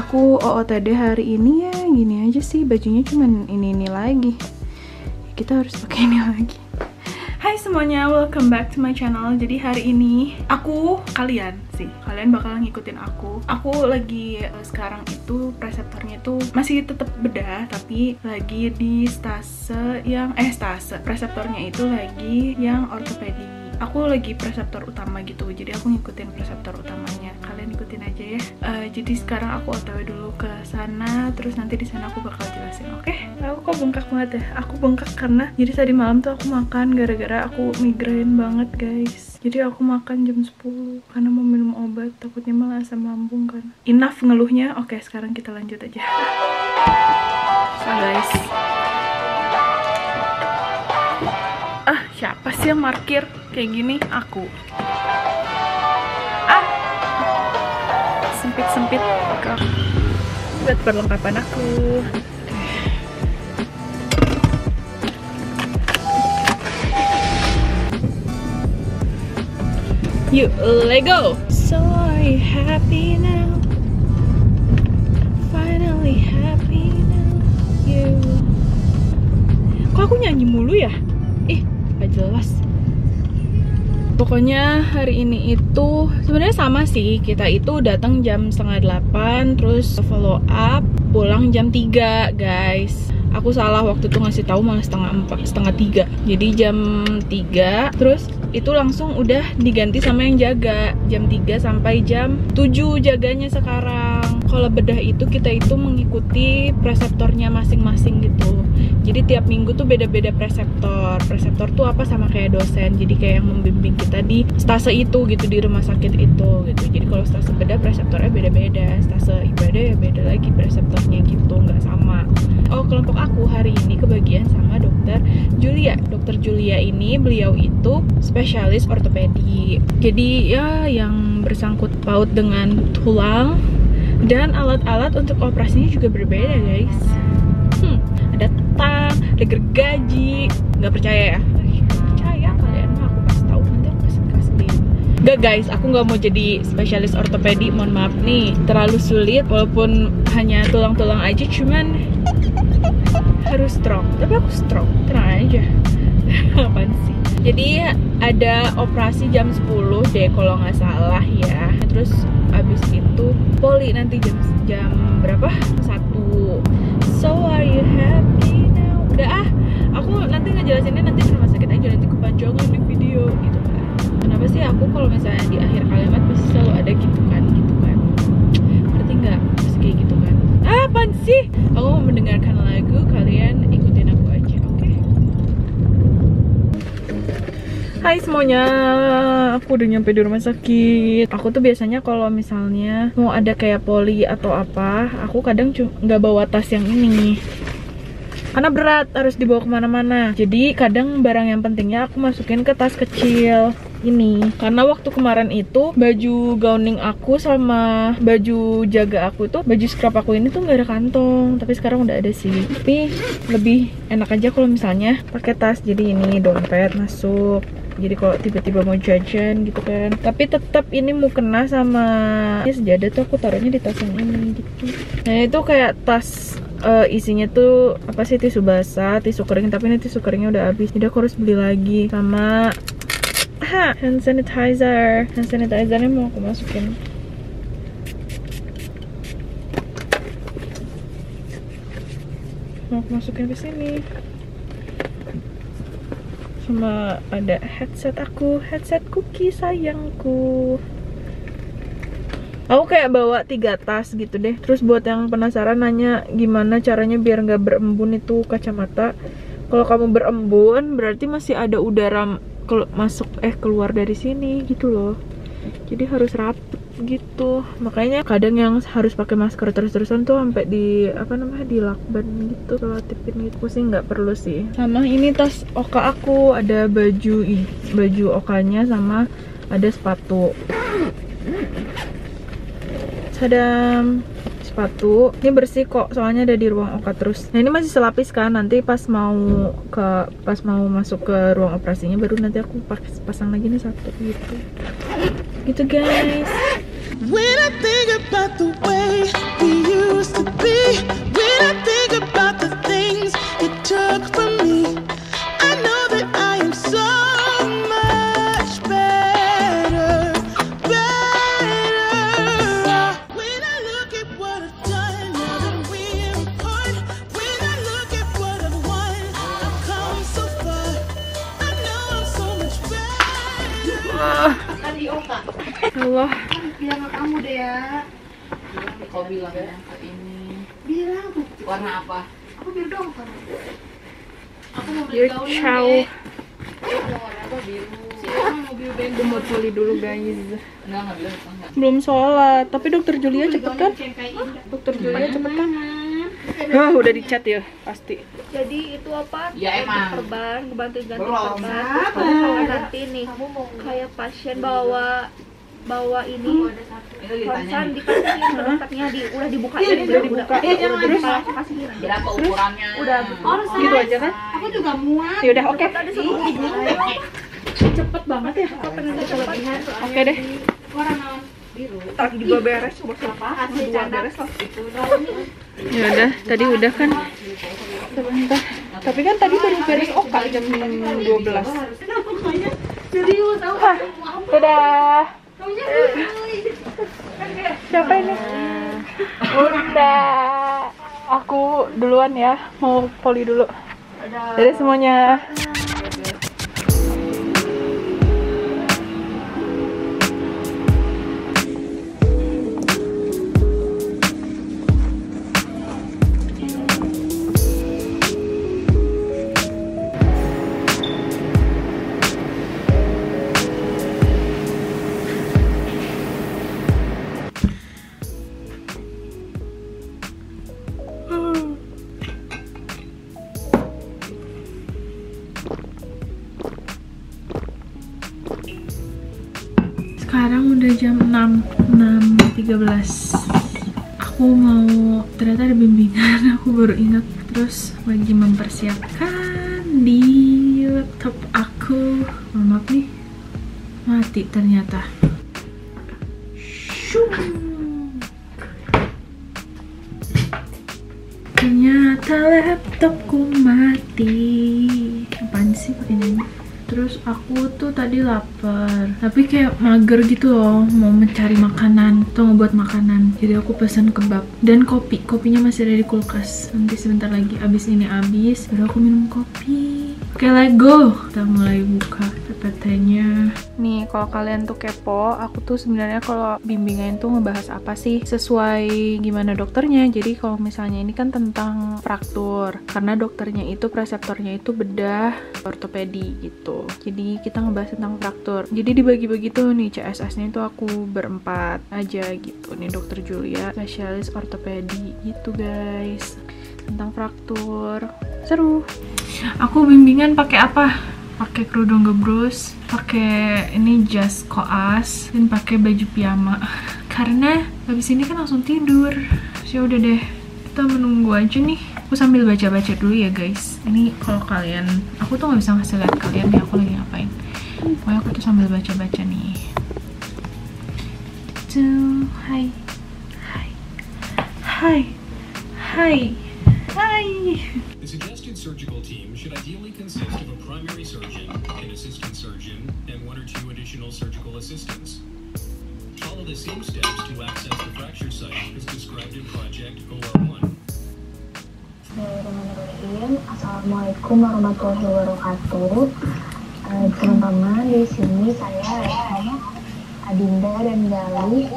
Aku OOTD hari ini ya gini aja sih, bajunya cuman ini lagi. Kita harus pakai ini lagi. Hai semuanya, welcome back to my channel. Jadi hari ini kalian bakal ngikutin aku. Aku lagi sekarang itu preseptornya itu masih tetap bedah, tapi lagi di preseptornya itu lagi yang ortopedi. Aku lagi preseptor utama gitu, jadi aku ngikutin preseptor utamanya. Kalian ikutin aja ya. Jadi sekarang aku OTW dulu ke sana, terus nanti di sana aku bakal jelasin. Oke? Aku kok bengkak banget ya? Aku bengkak karena jadi tadi malam tuh aku makan gara-gara aku migrain banget guys. Jadi aku makan jam 10 karena mau minum obat, takutnya malah asam lambung kan. Enough ngeluhnya. Oke, sekarang kita lanjut aja. So guys, siapa sih yang parkir kayak gini? Aku. Sempit-sempit buat perlengkapan aku. Yuk, let's go. So are you happy now? Finally happy now. You. Kok aku nyanyi mulu ya? Gak jelas. Pokoknya hari ini itu sebenarnya sama sih. Kita itu datang jam 7:30, terus follow up pulang jam 3 guys. Aku salah waktu itu ngasih tahu malah setengah 3. Jadi jam 3 terus itu langsung udah diganti sama yang jaga jam 3 sampai jam 7 jaganya sekarang. Kalau bedah itu kita itu mengikuti preseptornya masing-masing gitu. Jadi tiap minggu tuh beda-beda preseptor. Preseptor tuh apa sama kayak dosen. Jadi kayak yang membimbing kita di stase itu gitu, di rumah sakit itu gitu. Jadi kalau stase bedah preseptornya beda-beda, stase ibadah ya beda lagi preseptornya gitu, nggak sama. Oh, kelompok aku hari ini kebagian sama dokter Julia. Dokter Julia ini beliau itu spesialis ortopedi. Jadi ya yang bersangkut paut dengan tulang dan alat-alat untuk operasinya juga berbeda guys. Ada tang, ada gergaji. Nggak percaya ya? Percaya kalian mah, aku kasih tahu nanti aku kasih lihat. Nggak guys, aku nggak mau jadi spesialis ortopedi, mohon maaf nih, terlalu sulit. Walaupun hanya tulang-tulang aja, cuman harus strong. Tapi aku strong, tenang aja. Apaan sih? Jadi ada operasi jam 10 deh kalau nggak salah ya. Terus abis itu poli nanti jam berapa? 1. So are you happy now? Udah aku nanti ngejelasinnya nanti di rumah sakit aja, nanti kepanjangan di video gitu kan. Kenapa sih aku kalau misalnya di akhir kalimat pasti selalu ada gitu kan. Berarti nggak pasti kayak gitu kan? Apaan sih? Aku mau mendengarkan lagu, kalian ikutin aku aja, oke? Hai semuanya, aku udah nyampe di rumah sakit. Aku tuh biasanya kalau misalnya mau ada kayak poli atau apa, aku kadang nggak bawa tas yang ini karena berat, harus dibawa kemana-mana. Jadi kadang barang yang pentingnya aku masukin ke tas kecil ini. Karena waktu kemarin itu baju gowning aku sama baju jaga aku tuh, baju scrub aku ini tuh nggak ada kantong. Tapi sekarang udah ada sih. Tapi lebih enak aja kalau misalnya pakai tas. Jadi ini dompet masuk. Jadi kalau tiba-tiba mau jajan gitu kan. Tapi tetap ini mau kena sama ini sejadah tuh aku taruhnya di tas yang ini gitu. Nah itu kayak tas isinya tuh apa sih, tisu basah, tisu kering, tapi ini tisu keringnya udah habis. Jadi aku harus beli lagi sama hand sanitizer. Hand sanitizernya mau aku masukin. Mau aku masukin ke sini. Sama ada headset aku, headset Cookie sayangku. Aku kayak bawa 3 tas gitu deh. Terus buat yang penasaran nanya gimana caranya biar nggak berembun itu kacamata. Kalau kamu berembun berarti masih ada udara keluar dari sini gitu loh. Jadi harus rapet gitu. Makanya kadang yang harus pakai masker terus-terusan tuh sampai di di lakban gitu, kelotipin gitu. Aku sih nggak perlu sih. Sama ini tas oka aku, ada baju okanya sama ada sepatu. Ada sepatu ini bersih kok, soalnya ada di ruang oka terus. Nah ini masih selapis kan, nanti pas mau masuk ke ruang operasinya baru nanti aku pasang lagi nih satu gitu guys. When I think about the way we used to be. When I think about the things you took from me, I know that I am so much better, better. When I look at what I've done, now that we're apart, when I look at what I've won, I've come so far. I know I'm so much better. Allah. Bilang ke kamu deh ya. Kau bilang ya ke ini Bilang tuh. warna apa? Aku biru dong kan. Aku mau beli You're gaun chow. deh. Warna apa? Biru. Siapa mau biru band? Aku mau pulih dulu guys. Enggak bilang enggak. Belum sholat, tapi dokter Julia cepet kan? Dokter Julia cepet kan? Oh, udah dicat ya, pasti. Jadi itu apa? Ya, emang. Perban, ngebantuin ganti Belum. perban. Terus kalau nanti nih, kayak pasien bawa ini Itu ditanya konsan nih, dikasihin letaknya udah dibuka Iya, udah dibuka. terus langsung kasihin aja. berapa ukurannya? Udah Gitu aja kan? aku juga muat. Ya udah, oke. Tadi suruh Cepet banget ya. kelebihan Oke deh. warna naon biru. Lagi juga beres, coba siapa? Hasil Dua canda. beres lah. Ya udah, tadi udah kan? Sebentar. Tapi kan tadi baru beres oka jam 12. Serius tahu? Dadah. Siapa ini? Bunda. Aku duluan ya, mau poli dulu. Dadah semuanya. Sekarang udah jam 6.13. Aku mau, ternyata ada bimbingan, aku baru ingat. Terus lagi mempersiapkan di laptop aku. Mohon maaf nih, mati ternyata. Shoo. Ternyata laptopku mati. Apaan sih pakai nyanyi? Terus aku tuh tadi lapar, tapi kayak mager gitu loh, mau mencari makanan atau ngebuat makanan. Jadi aku pesan kebab dan kopi. Kopinya masih ada di kulkas. Nanti sebentar lagi abis ini abis, baru aku minum kopi. Oke, let's go. Kita mulai buka PPT-nya. Nih, kalau kalian tuh kepo, aku tuh sebenarnya kalau bimbingan tuh ngebahas apa sih sesuai gimana dokternya. Jadi kalau misalnya ini kan tentang fraktur, karena dokternya itu preseptornya itu bedah ortopedi gitu. Jadi kita ngebahas tentang fraktur. Jadi dibagi-bagi tuh nih CSS-nya itu aku berempat aja gitu. Nih dokter Julia, spesialis ortopedi gitu guys. Tentang fraktur. Seru. Aku bimbingan pakai apa? Pakai kerudung gebrus, pakai ini jas koas, dan pakai baju piyama. Karena habis ini kan langsung tidur. Ya udah deh, kita menunggu aja nih. Aku sambil baca-baca dulu ya guys. Ini kalau kalian, aku tuh nggak bisa ngasih lihat kalian nih aku lagi ngapain. Pokoknya aku tuh sambil baca-baca nih. Tuh, hai, hai, hai, hai, hai. The suggested surgical team should ideally consist of a primary surgeon, an assistant surgeon, and 1 or 2 additional surgical assistants. Follow the same steps to access the fracture site as described in Project OR1. Bismillahirrahmanirrahim. Assalamualaikum warahmatullahi wabarakatuh. Teman-teman, di sini saya Adinda dan Gali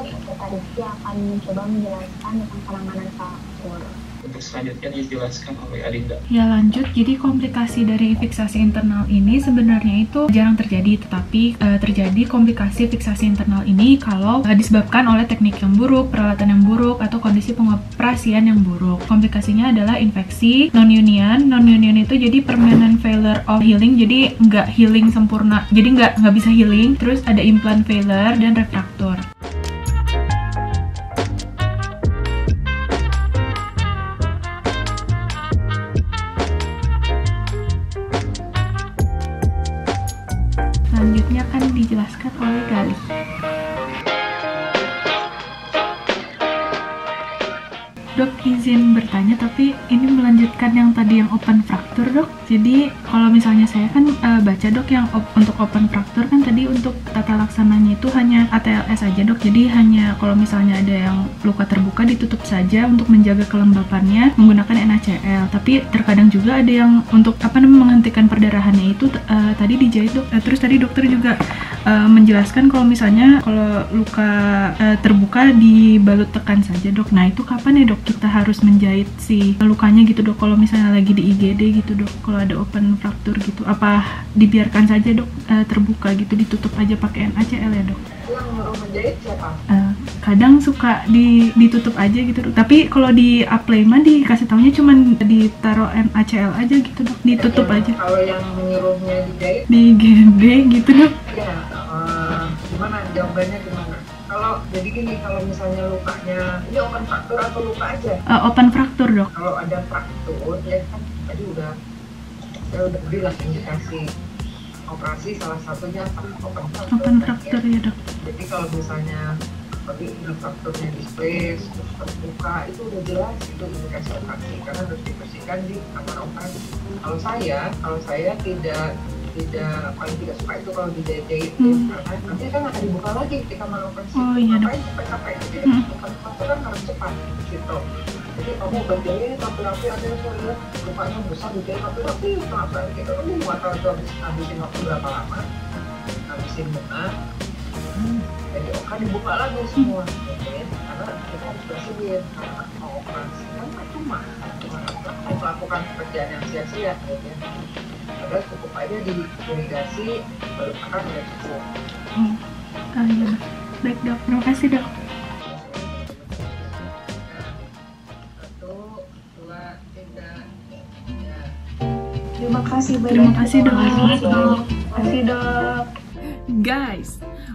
Rizky akan mencoba menjelaskan tentang penanganan fraktur. Untuk selanjutnya dijelaskan oleh Adinda. Ya lanjut, jadi komplikasi dari fiksasi internal ini sebenarnya itu jarang terjadi, tetapi terjadi komplikasi fiksasi internal ini kalau disebabkan oleh teknik yang buruk, peralatan yang buruk, atau kondisi pengoperasian yang buruk. Komplikasinya adalah infeksi, non-union. Non-union itu jadi permanent failure of healing, jadi nggak healing sempurna, jadi nggak bisa healing. Terus ada implant failure dan refraktur. Selanjutnya akan dijelaskan oleh Gali. Dok izin bertanya, tapi ini melanjutkan yang tadi yang open fracture dok. Jadi kalau misalnya saya kan baca dok yang untuk open fracture kan tadi untuk tata laksananya itu hanya ATLS aja dok. Jadi hanya kalau misalnya ada yang luka terbuka ditutup saja untuk menjaga kelembapannya menggunakan NaCl. Tapi terkadang juga ada yang untuk menghentikan perdarahannya itu tadi dijahit dok. Terus tadi dokter juga menjelaskan kalau misalnya kalau luka terbuka dibalut tekan saja dok. Nah itu kapan ya dok kita harus menjahit si lukanya gitu dok, kalau misalnya lagi di IGD gitu dok, kalau ada open fracture gitu, apa dibiarkan saja dok terbuka gitu, ditutup aja pakai NaCl ya dok? Yang nyuruh menjahit siapa? Kadang suka ditutup aja gitu dok, tapi kalau di apply mah dikasih taunya cuman ditaruh NaCl aja gitu dok, ditutup aja. Kalau yang menyuruhnya dijahit? Di IGD gitu dok. Ya, gimana jawabannya gimana? Kalau jadi gini, kalau misalnya lukanya ini open fracture atau luka aja? Open fracture dok. Kalau ada fracture ya kan tadi saya udah bilang indikasi operasi salah satunya open fracture ya dok. Jadi kalau misalnya seperti ini fracturenya displace terus terbuka itu udah jelas itu indikasi operasi karena harus dibersihkan di kamar operasi. Kalau saya tidak paling tidak suka itu kalau dijahit-jahit karena nanti kan akan dibuka lagi di kamar operasi. Ngapain capek-capek jadi open fracture kan harus cepat gitu. Jadi kamu berjahit rapi-rapi ada yang saya lihat lukanya besar dijahit rapi-rapi kenapa gitu, kamu nggak tahu itu habisin waktu berapa lama, habisin benang jadi kan dibuka lagi semua karena kita harus bersihin karena mau operasi kan cuma melakukan pekerjaan yang sia-sia gitu ya. Padahal cukup aja di irigasi baru akan udah cukup. Iya baik dok, terima kasih dok. 1, 2, 3 ya. Terima kasih banyak. Terima kasih dok. Terima kasih dok. Guys,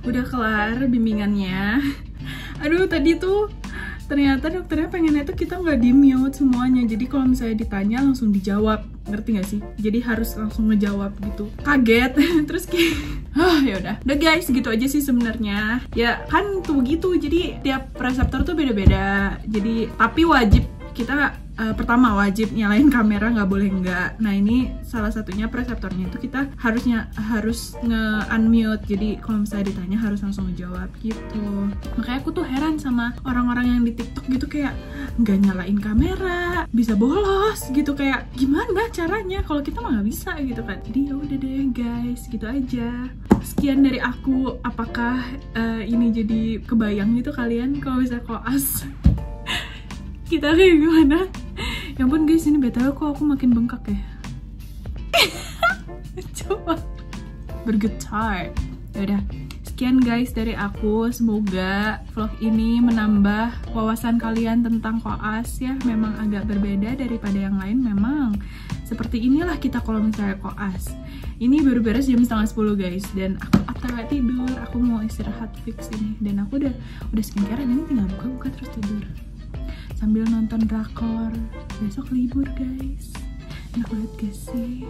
udah kelar bimbingannya. Aduh tadi tuh ternyata dokternya pengennya tuh kita nggak di mute semuanya, jadi kalau misalnya ditanya langsung dijawab, ngerti nggak sih? Jadi harus langsung ngejawab gitu. Kaget terus kayak ya udah guys, gitu aja sih sebenarnya. Ya kan tuh begitu, jadi tiap reseptor tuh beda-beda. Jadi tapi wajib kita pertama wajib nyalain kamera, nggak boleh enggak. Nah ini salah satunya preseptornya itu kita harus nge-unmute, jadi kalau misalnya ditanya harus langsung ngejawab gitu. Makanya aku tuh heran sama orang-orang yang di TikTok gitu kayak nggak nyalain kamera bisa bolos gitu, kayak gimana caranya kalau kita mah nggak bisa gitu kan. Jadi ya udah deh guys, gitu aja. Sekian dari aku. Apakah ini jadi kebayang gitu kalian kalau bisa koas kita kayak gimana? Ya ampun guys, ini BTW kok aku makin bengkak ya. Coba bergetar. Yaudah, sekian guys dari aku. Semoga vlog ini menambah wawasan kalian tentang koas ya. Memang agak berbeda daripada yang lain. Memang seperti inilah kita kalau misalnya koas. Ini baru beres jam 9:30 guys, dan aku atau tidur. Aku mau istirahat fix ini, dan aku udah skincare, ini tinggal buka-buka terus tidur sambil nonton drakor. Besok libur guys, enak banget gak sih?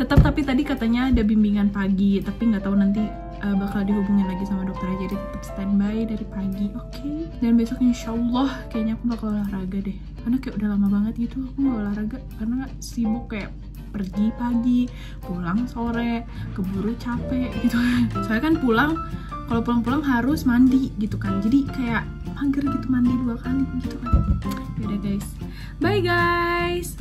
Tetap tapi tadi katanya ada bimbingan pagi, tapi nggak tahu nanti bakal dihubungin lagi sama dokter, jadi tetap standby dari pagi, oke? Dan besok insyaallah kayaknya aku bakal olahraga deh, karena kayak udah lama banget gitu aku nggak olahraga karena sibuk, kayak pergi pagi, pulang sore, keburu capek gitu. Soalnya kan kalau pulang harus mandi gitu kan, jadi kayak mager gitu mandi 2 kali gitu kan. Yaudah guys, bye guys.